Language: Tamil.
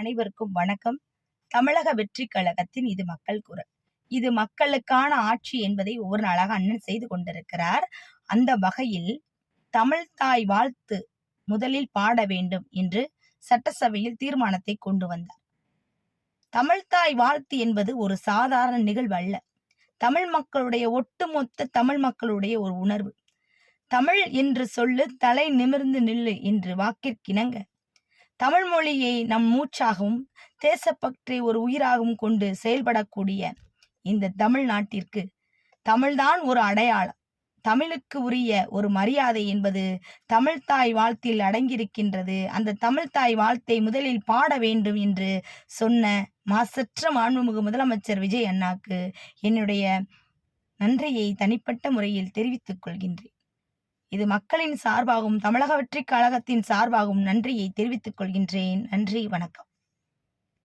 அனைவருக்கும் வணக்கம். தமிழக வெற்றி கழகத்தின் இது மக்கள் குரல். இது மக்களுக்கான ஆட்சி என்பதை ஒவ்வொரு நாளாக அண்ணன் செய்து கொண்டிருக்கிறார். அந்த வகையில் தமிழ் தாய் வாழ்த்து முதலில் பாட வேண்டும் என்று சட்டசபையில் தீர்மானத்தை கொண்டு வந்தார். தமிழ் தாய் வாழ்த்து என்பது ஒரு சாதாரண நிகழ்வு அல்ல. தமிழ் மக்களுடைய ஒட்டுமொத்த தமிழ் மக்களுடைய ஒரு உணர்வு. தமிழ் என்று சொல்லு, தலை நிமிர்ந்து நில்லு என்று வாக்கிற்கிணங்க தமிழ் மொழியை நம் மூச்சாகவும் தேசப்பற்றை ஒரு உயிராகவும் கொண்டு செயல்படக்கூடிய இந்த தமிழ்நாட்டிற்கு தமிழ்தான் ஒரு அடையாளம். தமிழுக்கு உரிய ஒரு மரியாதை என்பது தமிழ்தாய் வாழ்த்தில் அடங்கியிருக்கின்றது. அந்த தமிழ்தாய் வாழ்த்தை முதலில் பாட வேண்டும் என்று சொன்ன மாசற்ற மாண்புமிகு முதலமைச்சர் விஜய் அண்ணாக்கு என்னுடைய நன்றியை தனிப்பட்ட முறையில் தெரிவித்துக் கொள்கின்றேன். இது மக்களின் சார்பாகவும் தமிழக வெற்றி கழகத்தின் சார்பாகவும் நன்றியை தெரிவித்துக் கொள்கின்றேன். நன்றி, வணக்கம்.